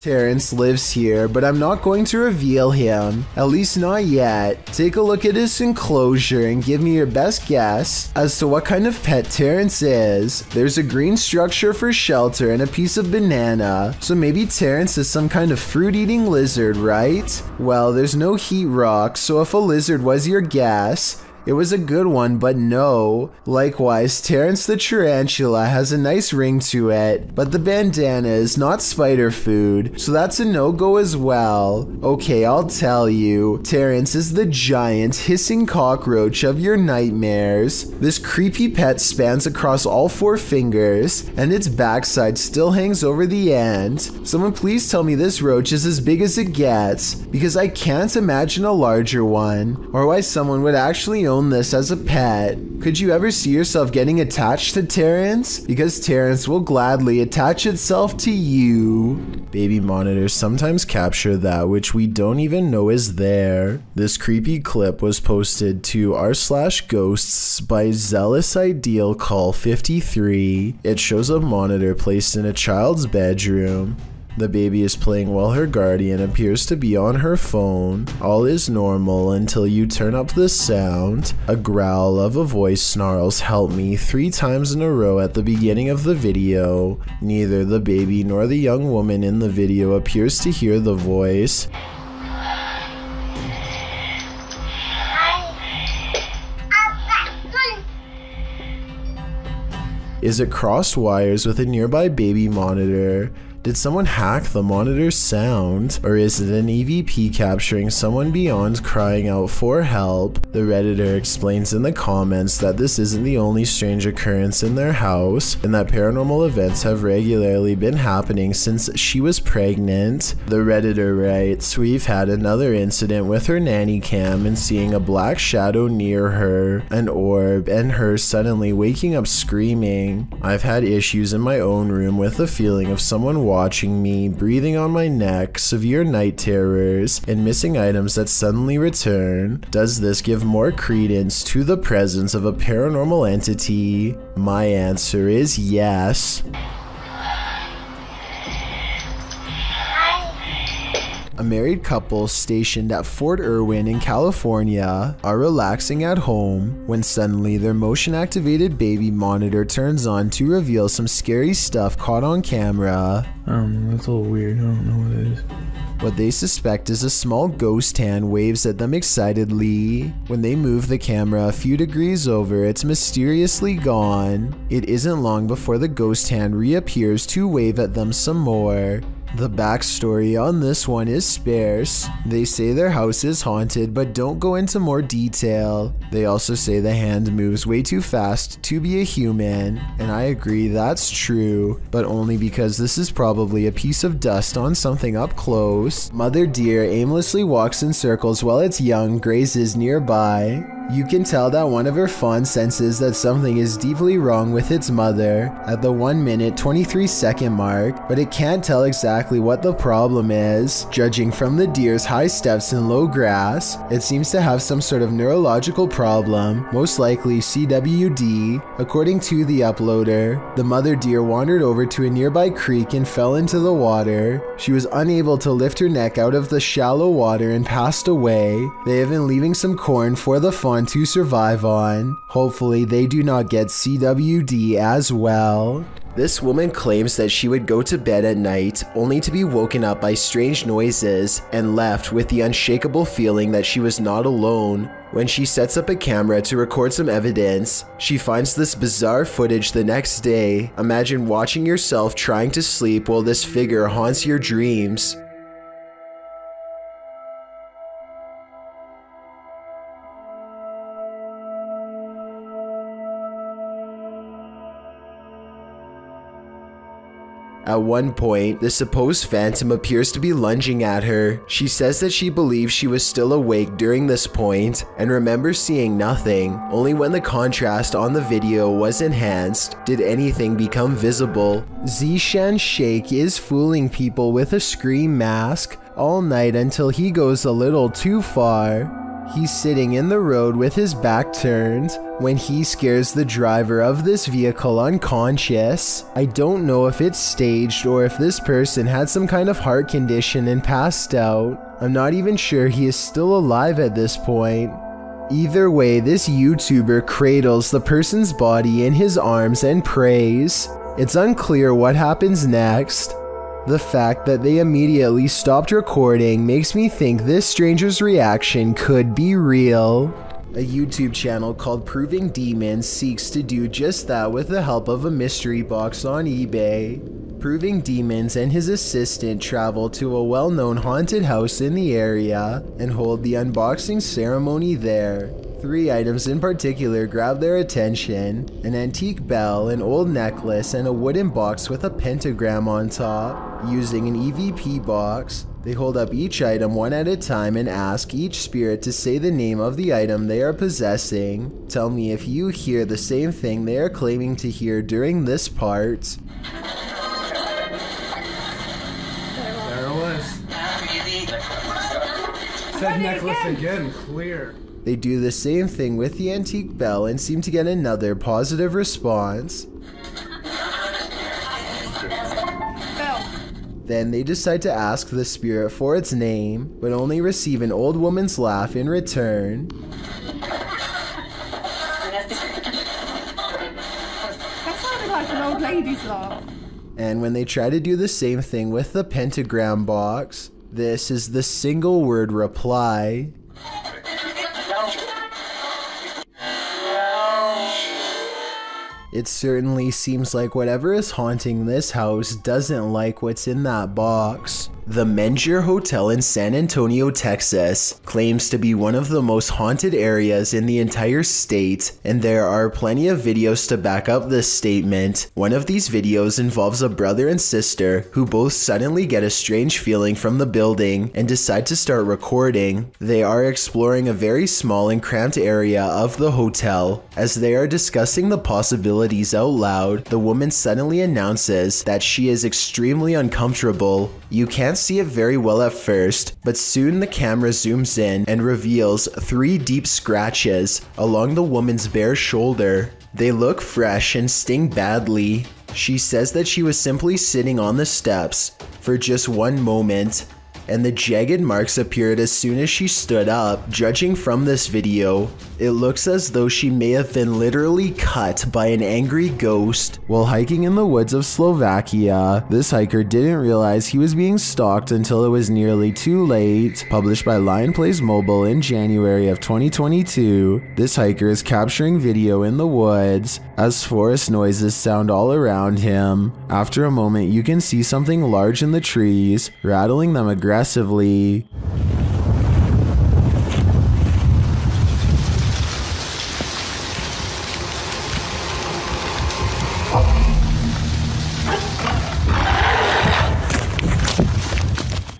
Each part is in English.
Terrence lives here, but I'm not going to reveal him, at least not yet. Take a look at his enclosure and give me your best guess as to what kind of pet Terrence is. There's a green structure for shelter and a piece of banana, so maybe Terrence is some kind of fruit-eating lizard, right? Well, there's no heat rock, so if a lizard was your guess, it was a good one, but no. Likewise, Terrence the tarantula has a nice ring to it, but the bandana is not spider food, so that's a no-go as well. Okay, I'll tell you. Terrence is the giant, hissing cockroach of your nightmares. This creepy pet spans across all 4 fingers, and its backside still hangs over the end. Someone please tell me this roach is as big as it gets, because I can't imagine a larger one, or why someone would actually own this as a pet. Could you ever see yourself getting attached to Terrence? Because Terrence will gladly attach itself to you. Baby monitors sometimes capture that which we don't even know is there. This creepy clip was posted to r/ghosts by Zealous Ideal Call 53. It shows a monitor placed in a child's bedroom. The baby is playing while her guardian appears to be on her phone. All is normal until you turn up the sound. A growl of a voice snarls "help me" 3 times in a row at the beginning of the video. Neither the baby nor the young woman in the video appears to hear the voice. Is it crossed wires with a nearby baby monitor? Did someone hack the monitor's sound? Or is it an EVP capturing someone beyond crying out for help? The Redditor explains in the comments that this isn't the only strange occurrence in their house, and that paranormal events have regularly been happening since she was pregnant. The Redditor writes, "We've had another incident with her nanny cam and seeing a black shadow near her, an orb, and her suddenly waking up screaming. I've had issues in my own room with the feeling of someone watching me, breathing on my neck, severe night terrors, and missing items that suddenly return. Does this give more credence to the presence of a paranormal entity? My answer is yes." A married couple stationed at Fort Irwin in California are relaxing at home when suddenly their motion-activated baby monitor turns on to reveal some scary stuff caught on camera. That's a little weird. I don't know what it is. What they suspect is a small ghost hand waves at them excitedly. When they move the camera a few degrees over, it's mysteriously gone. It isn't long before the ghost hand reappears to wave at them some more. The backstory on this one is sparse. They say their house is haunted but don't go into more detail. They also say the hand moves way too fast to be a human, and I agree that's true, but only because this is probably a piece of dust on something up close. Mother deer aimlessly walks in circles while its young grazes nearby. You can tell that one of her fawns senses that something is deeply wrong with its mother at the 1-minute 23-second mark, but it can't tell exactly what the problem is. Judging from the deer's high steps in low grass, it seems to have some sort of neurological problem, most likely CWD. According to the uploader, the mother deer wandered over to a nearby creek and fell into the water. She was unable to lift her neck out of the shallow water and passed away. They have been leaving some corn for the fawn to survive on. Hopefully they do not get CWD as well. This woman claims that she would go to bed at night only to be woken up by strange noises and left with the unshakable feeling that she was not alone. When she sets up a camera to record some evidence, she finds this bizarre footage the next day. Imagine watching yourself trying to sleep while this figure haunts your dreams. At one point, the supposed phantom appears to be lunging at her. She says that she believes she was still awake during this point and remembers seeing nothing. Only when the contrast on the video was enhanced did anything become visible. Zishan Sheikh is fooling people with a scream mask all night until he goes a little too far. He's sitting in the road with his back turned, when he scares the driver of this vehicle unconscious. I don't know if it's staged or if this person had some kind of heart condition and passed out. I'm not even sure he is still alive at this point. Either way, this YouTuber cradles the person's body in his arms and prays. It's unclear what happens next. The fact that they immediately stopped recording makes me think this stranger's reaction could be real. A YouTube channel called Proving Demons seeks to do just that with the help of a mystery box on eBay. Proving Demons and his assistant travel to a well-known haunted house in the area and hold the unboxing ceremony there. 3 items in particular grab their attention: an antique bell, an old necklace, and a wooden box with a pentagram on top. Using an EVP box, they hold up each item one at a time and ask each spirit to say the name of the item they are possessing. Tell me if you hear the same thing they are claiming to hear during this part. There it was. Said necklace again, clear. They do the same thing with the antique bell and seem to get another positive response. Then they decide to ask the spirit for its name, but only receive an old woman's laugh in return. That sounded like an old lady's laugh. And when they try to do the same thing with the pentagram box, this is the single word reply. It certainly seems like whatever is haunting this house doesn't like what's in that box. The Menzier Hotel in San Antonio, Texas, claims to be one of the most haunted areas in the entire state, and there are plenty of videos to back up this statement. One of these videos involves a brother and sister who both suddenly get a strange feeling from the building and decide to start recording. They are exploring a very small and cramped area of the hotel. As they are discussing the possibilities out loud, the woman suddenly announces that she is extremely uncomfortable. You can't see it very well at first, but soon the camera zooms in and reveals 3 deep scratches along the woman's bare shoulder. They look fresh and sting badly. She says that she was simply sitting on the steps for just one moment, and the jagged marks appeared as soon as she stood up. Judging from this video, it looks as though she may have been literally cut by an angry ghost. While hiking in the woods of Slovakia, this hiker didn't realize he was being stalked until it was nearly too late. Published by Lion Plays Mobile in January of 2022, this hiker is capturing video in the woods as forest noises sound all around him. After a moment, you can see something large in the trees, rattling them aggressively.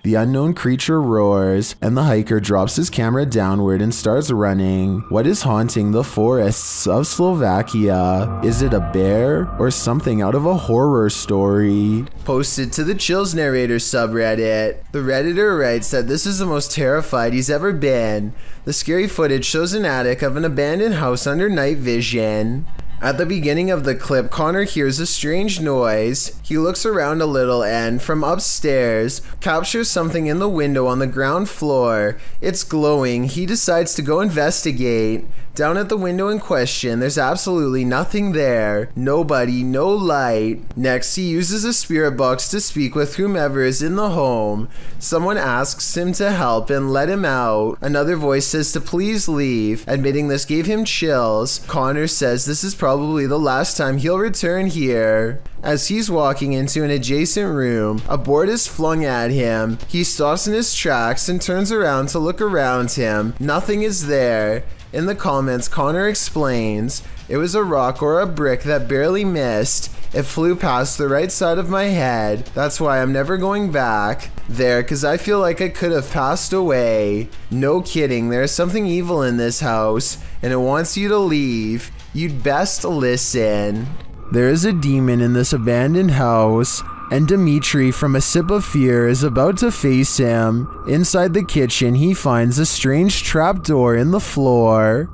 The unknown creature roars, and the hiker drops his camera downward and starts running. What is haunting the forests of Slovakia? Is it a bear or something out of a horror story? Posted to the Chills Narrator subreddit, the Redditor writes that this is the most terrified he's ever been. The scary footage shows an attic of an abandoned house under night vision. At the beginning of the clip, Connor hears a strange noise. He looks around a little and, from upstairs, captures something in the window on the ground floor. It's glowing. He decides to go investigate. Down at the window in question, there's absolutely nothing there. Nobody, no light. Next, he uses a spirit box to speak with whomever is in the home. Someone asks him to help and let him out. Another voice says to please leave. Admitting this gave him chills. Connor says this is probably the last time he'll return here. As he's walking into an adjacent room, a board is flung at him. He stops in his tracks and turns around to look around him. Nothing is there. In the comments, Connor explains, it was a rock or a brick that barely missed. It flew past the right side of my head. That's why I'm never going back there, because I feel like I could have passed away. No kidding, there's something evil in this house, and it wants you to leave. You'd best listen. There is a demon in this abandoned house, and Dimitri from A Sip of Fear is about to face him. Inside the kitchen, he finds a strange trapdoor in the floor.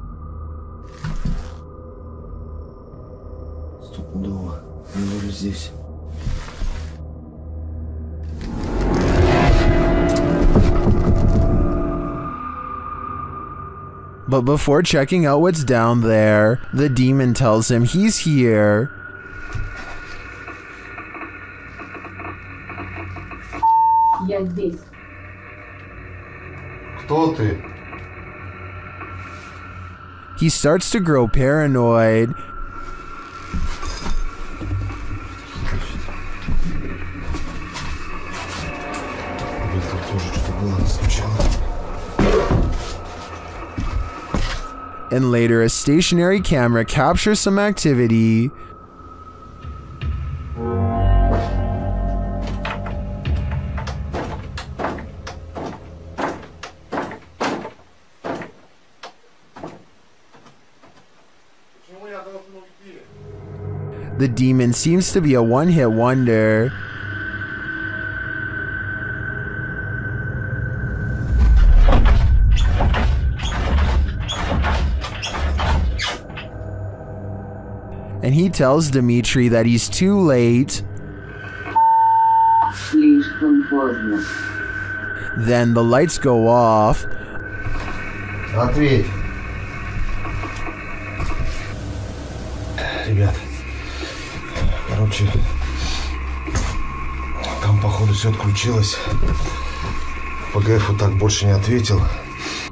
здесь. But before checking out what's down there, the demon tells him he's here. Я здесь. Кто ты? He starts to grow paranoid. Это тоже что-то было сначала. And later, a stationary camera captures some activity. The demon seems to be a one-hit wonder. And he tells Dmitri that he's too late. Слишком поздно. Then the lights go off. Ответь. Ребят, короче, там походу все отключилось. ПГФу так больше не ответил.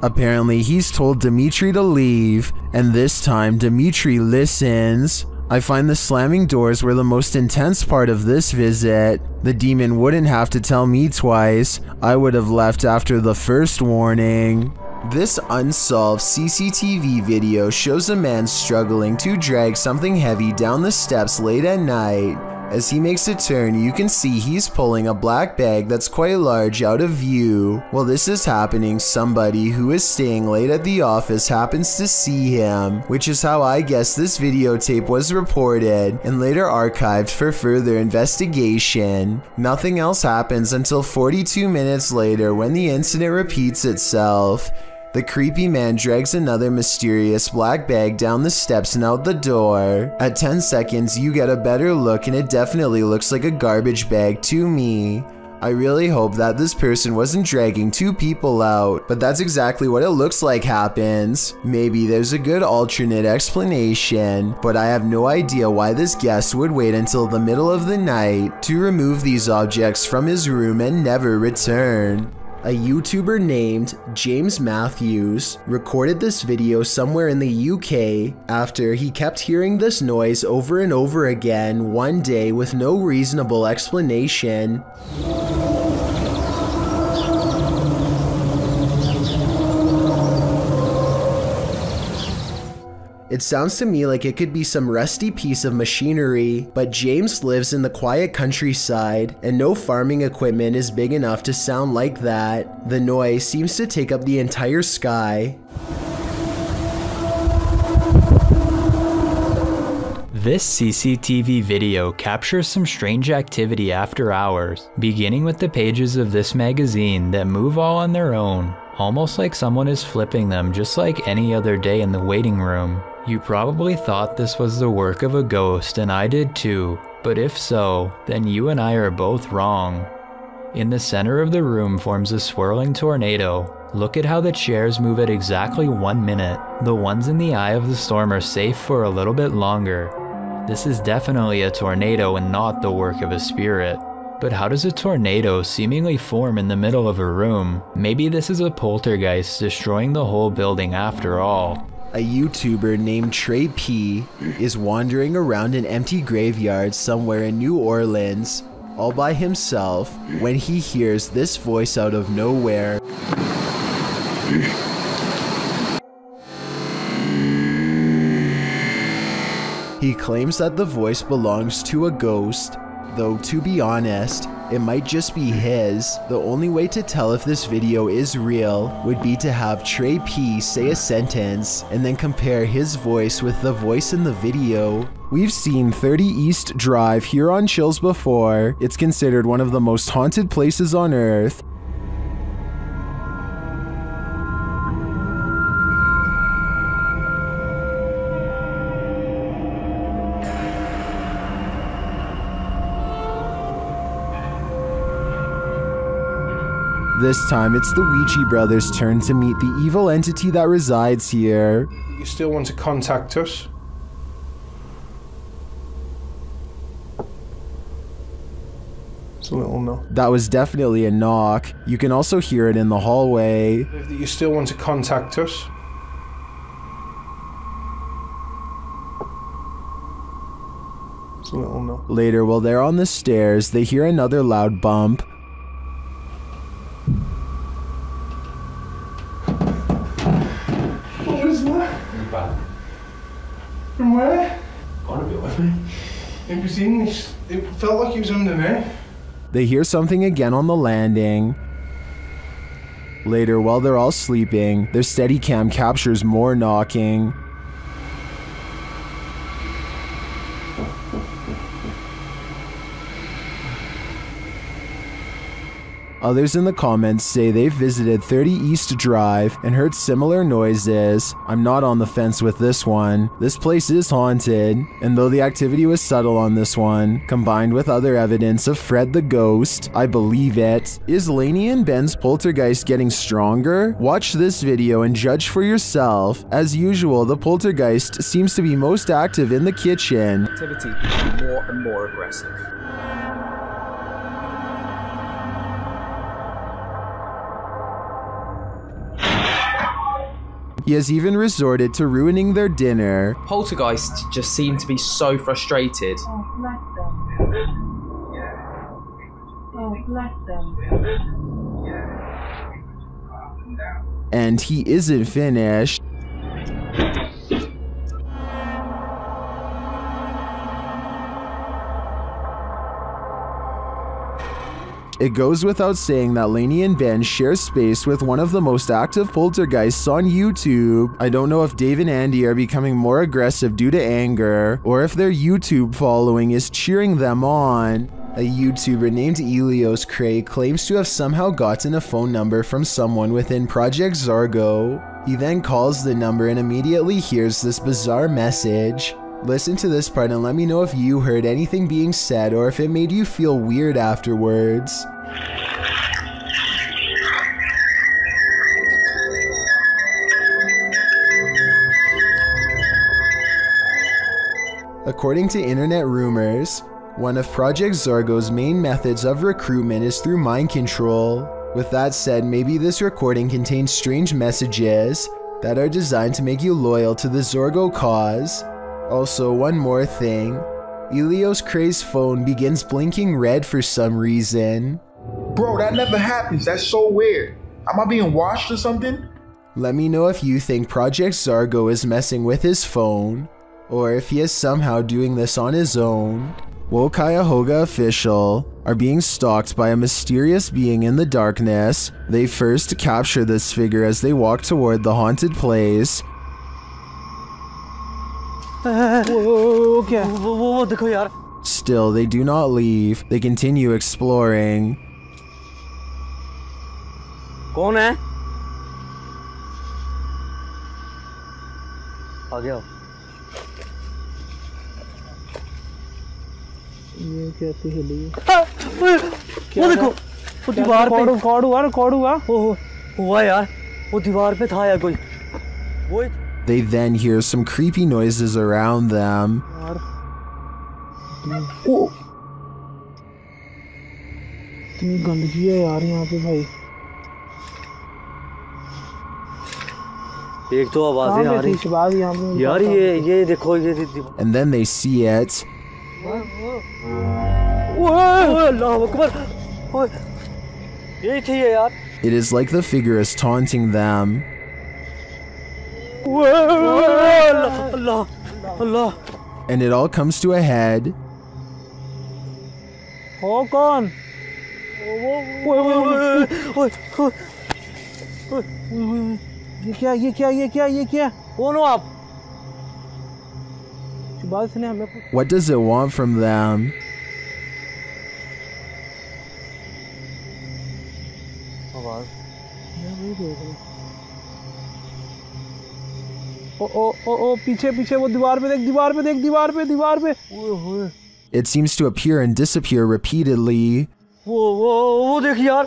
Apparently, he's told Dmitri to leave, and this time Dmitri listens. I find the slamming doors were the most intense part of this visit. The demon wouldn't have to tell me twice. I would have left after the first warning. This unsolved CCTV video shows a man struggling to drag something heavy down the steps late at night. As he makes a turn, you can see he's pulling a black bag that's quite large out of view. While this is happening, somebody who is staying late at the office happens to see him, which is how I guess this videotape was reported and later archived for further investigation. Nothing else happens until 42 minutes later when the incident repeats itself. The creepy man drags another mysterious black bag down the steps and out the door. At 10 seconds, you get a better look and it definitely looks like a garbage bag to me. I really hope that this person wasn't dragging two people out, but that's exactly what it looks like happens. Maybe there's a good alternate explanation, but I have no idea why this guest would wait until the middle of the night to remove these objects from his room and never return. A YouTuber named James Matthews recorded this video somewhere in the UK after he kept hearing this noise over and over again one day with no reasonable explanation. It sounds to me like it could be some rusty piece of machinery, but James lives in the quiet countryside, and no farming equipment is big enough to sound like that. The noise seems to take up the entire sky. This CCTV video captures some strange activity after hours, beginning with the pages of this magazine that move all on their own, almost like someone is flipping them just like any other day in the waiting room. You probably thought this was the work of a ghost, and I did too, but if so, then you and I are both wrong. In the center of the room forms a swirling tornado. Look at how the chairs move at exactly 1 minute. The ones in the eye of the storm are safe for a little bit longer. This is definitely a tornado and not the work of a spirit. But how does a tornado seemingly form in the middle of a room? Maybe this is a poltergeist destroying the whole building after all. A YouTuber named Trey P is wandering around an empty graveyard somewhere in New Orleans, all by himself, when he hears this voice out of nowhere. He claims that the voice belongs to a ghost, though to be honest, it might just be his. The only way to tell if this video is real would be to have Trey P say a sentence and then compare his voice with the voice in the video. We've seen 30 East Drive here on Chills before. It's considered one of the most haunted places on Earth. This time, it's the Ouija brothers' turn to meet the evil entity that resides here. You still want to contact us? It's a little no. That was definitely a knock. You can also hear it in the hallway. If you still want to contact us? It's a little no. Later, while they're on the stairs, they hear another loud bump. What was that? From where? Gotta be with me. It was in this. It felt like he was under me. They hear something again on the landing. Later, while they're all sleeping, their Steadicam captures more knocking. Others in the comments say they've visited 30 East Drive and heard similar noises. I'm not on the fence with this one. This place is haunted, and though the activity was subtle on this one, combined with other evidence of Fred the ghost, I believe it. Is Lainey and Ben's poltergeist getting stronger? Watch this video and judge for yourself. As usual, the poltergeist seems to be most active in the kitchen. Activity more and more aggressive. He has even resorted to ruining their dinner. Poltergeists just seem to be so frustrated. Oh, bless them. Oh, bless them. And he isn't finished. It goes without saying that Lainey and Ben share space with one of the most active poltergeists on YouTube. I don't know if Dave and Andy are becoming more aggressive due to anger, or if their YouTube following is cheering them on. A YouTuber named Elios Cray claims to have somehow gotten a phone number from someone within Project Zargo. He then calls the number and immediately hears this bizarre message. Listen to this part and let me know if you heard anything being said or if it made you feel weird afterwards. According to internet rumors, one of Project Zargo's main methods of recruitment is through mind control. With that said, maybe this recording contains strange messages that are designed to make you loyal to the Zorgo cause. Also, one more thing. Elios Cray's phone begins blinking red for some reason. Bro, that never happens. That's so weird. Am I being watched or something? Let me know if you think Project Zargo is messing with his phone, or if he is somehow doing this on his own. Woke Cuyahoga official are being stalked by a mysterious being in the darkness. They first capture this figure as they walk toward the haunted place. Still, they do not leave. They continue exploring. कौन है? आ गया। ये कैसे हिली? वो देखो, वो दीवार पे रिकॉर्ड हुआ। हुआ यार, वो दीवार पे था यार कोई। वो They then hear some creepy noises around them. इतनी गंदगी है यार यहाँ पे भाई। एक तो आवाजें आ रही यार, ये देखो ये। And then they see it. अल्लाह अकबर, यही थी ये यार। It is like the figure is taunting them. Allah, Allah. And it all comes to a head. हो कौन? ये क्या? कौन हो आप? What does it want from them? ओ पीछे वो दीवार पे। It seems to appear and disappear repeatedly. वो देख यार।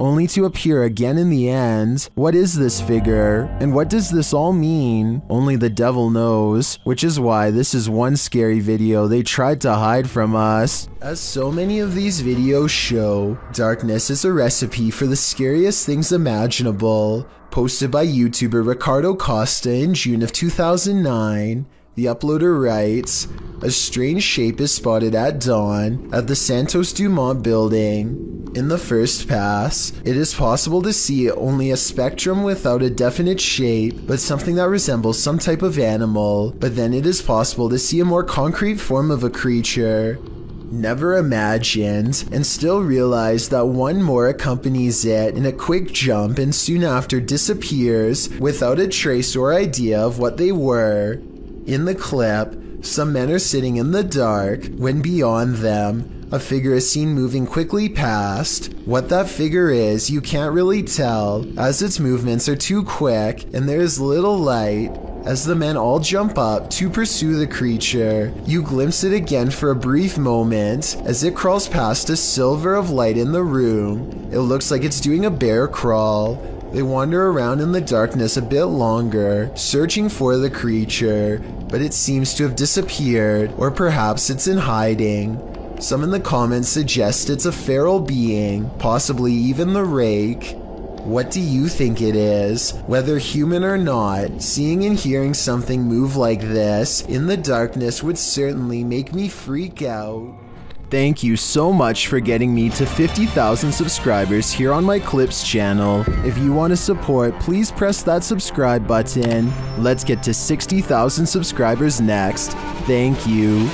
only to appear again in the end. What is this figure? And what does this all mean? Only the devil knows, which is why this is one scary video they tried to hide from us. As so many of these videos show, darkness is a recipe for the scariest things imaginable. Posted by YouTuber Ricardo Costa in June of 2009, the uploader writes, "A strange shape is spotted at dawn at the Santos Dumont building. In the first pass, it is possible to see only a spectrum without a definite shape, but something that resembles some type of animal, but then it is possible to see a more concrete form of a creature. Never imagined, and still realized that one more accompanies it in a quick jump and soon after disappears without a trace or idea of what they were. In the clip, some men are sitting in the dark when beyond them, a figure is seen moving quickly past. What that figure is, you can't really tell, as its movements are too quick and there is little light. As the men all jump up to pursue the creature, you glimpse it again for a brief moment as it crawls past a sliver of light in the room. It looks like it's doing a bear crawl. They wander around in the darkness a bit longer, searching for the creature, but it seems to have disappeared, or perhaps it's in hiding. Some in the comments suggest it's a feral being, possibly even the rake. What do you think it is? Whether human or not, seeing and hearing something move like this in the darkness would certainly make me freak out." Thank you so much for getting me to 50,000 subscribers here on my Clips channel. If you want to support, please press that subscribe button. Let's get to 60,000 subscribers next. Thank you.